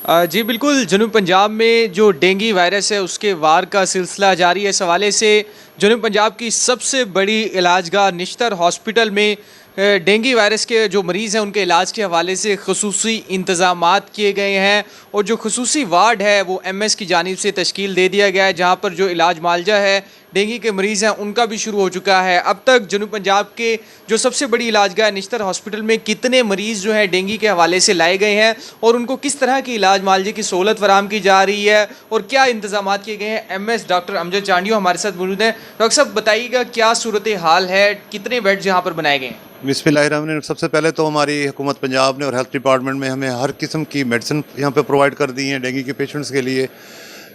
जी बिल्कुल, जनूब पंजाब में जो डेंगू वायरस है उसके वार का सिलसिला जारी है। इस हवाले से जनूब पंजाब की सबसे बड़ी इलाजगाह निश्तर हॉस्पिटल में डेंगू वायरस के जो मरीज़ हैं उनके इलाज के हवाले से खसूसी इंतज़ामात किए गए हैं, और जो खसूसी वार्ड है वो एमएस की जानिब से तश्कील दे दिया गया है, जहाँ पर जो इलाज मालजा है डेंगू के मरीज़ हैं उनका भी शुरू हो चुका है। अब तक जनूब पंजाब के जो सबसे बड़ी इलाजगाह है निश्तर हॉस्पिटल में कितने मरीज़ जो हैं डेंगू के हवाले से लाए गए हैं और उनको किस तरह की इलाज मालजे की सहूलत फराम की जा रही है और क्या इंतजाम किए गए हैं, एमएस डॉक्टर अमजद चांडियो हमारे साथ मौजूद हैं। डॉक्टर साहब बताइएगा क्या सूरत हाल है, कितने बेड्स यहाँ पर बनाए गए हैं? बिस्मिल्लाहिर्रहमानिर्रहीम। सबसे पहले तो हमारी हुकूमत पंजाब ने और हेल्थ डिपार्टमेंट में हमें हर किस्म की मेडिसिन यहाँ पे प्रोवाइड कर दी हैं डेंगू के पेशेंट्स के लिए।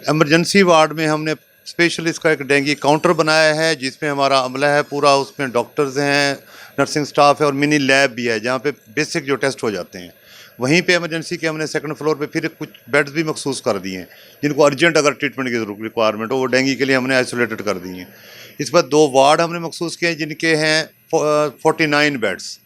एमरजेंसी वार्ड में हमने स्पेशल इसका एक डेंगू काउंटर बनाया है जिसमें हमारा अमला है पूरा, उसमें डॉक्टर्स हैं, नर्सिंग स्टाफ है और मिनी लैब भी है जहाँ पे बेसिक जो टेस्ट हो जाते हैं। वहीं पे इमरजेंसी के हमने सेकंड फ्लोर पे फिर कुछ बेड्स भी मखसूस कर दिए हैं जिनको अर्जेंट अगर ट्रीटमेंट की रिक्वायरमेंट हो वो डेंगू के लिए हमने आइसोलेटेड कर दिए हैं। इस पर 2 वार्ड हमने मखसूस किए हैं जिनके हैं 49 बेड्स।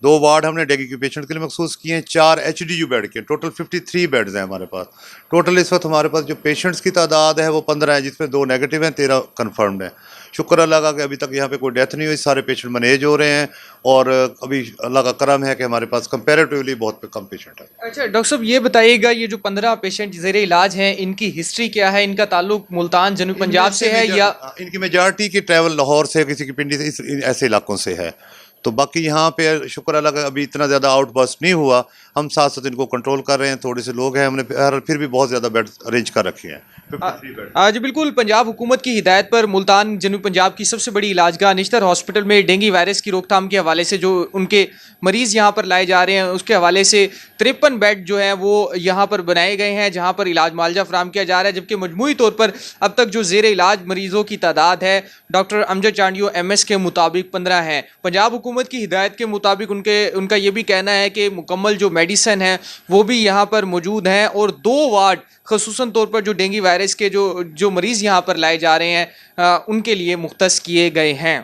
2 वार्ड हमने डेंगू के पेशेंट के लिए मखसूस किए हैं, 4 एचडीयू बेड के, टोटल 53 बेड्स हैं हमारे पास। टोटल इस वक्त हमारे पास जो पेशेंट्स की तादाद है वो 15 है, जिसमें 2 नेगेटिव हैं, 13 कन्फर्म्ड है। शुक्र अल्लाह का कि अभी तक यहाँ पे कोई डेथ नहीं हुई, सारे पेशेंट मैनेज हो रहे हैं और अभी अल्लाह का करम है कि हमारे पास कंपैरेटिवली बहुत कम पेशेंट है। अच्छा डॉक्टर साहब ये बताइएगा, ये जो 15 पेशेंट ज़ेरे इलाज हैं इनकी हिस्ट्री क्या है, इनका ताल्लुक मुल्तान जनूब पंजाब से है या? इनकी मेजॉरिटी की ट्रैवल लाहौर से, किसी की पिंडी से, ऐसे इलाकों से है। तो बाकी यहाँ पे शुक्र अल्लाह का अभी इतना ज़्यादा आउटबर्स्ट नहीं हुआ। हम साथ साथ इनको कंट्रोल कर रहे हैं, थोड़े से लोग हैं, हमने फिर भी बहुत ज़्यादा बेड अरेंज कर रखे हैं, 53 बेड। आज बिल्कुल पंजाब हुकूमत की हिदायत पर मुल्तान जनूब पंजाब की सबसे बड़ी इलाजगाह निश्तर हॉस्पिटल में डेंगू वायरस की रोकथाम के हवाले से जो उनके मरीज़ यहाँ पर लाए जा रहे हैं उसके हवाले से 53 बेड जो हैं वो यहाँ पर बनाए गए हैं जहाँ पर इलाज मालजा फराम किया जा रहा है, जबकि मजमूई तौर पर अब तक जो ज़ेर इलाज मरीज़ों की तादाद है डॉक्टर अमजद चांडियो एमएस के मुताबिक 15 हैं। पंजाब हुकूमत की हिदायत के मुताबिक उनका ये भी कहना है कि मुकम्मल जो मेडिसन है वो भी यहाँ पर मौजूद हैं और 2 वार्ड ख़ुसूसन तौर पर जो डेंगू वायरस के जो मरीज़ यहाँ पर लाए जा रहे हैं उनके लिए मुख्तस किए गए हैं।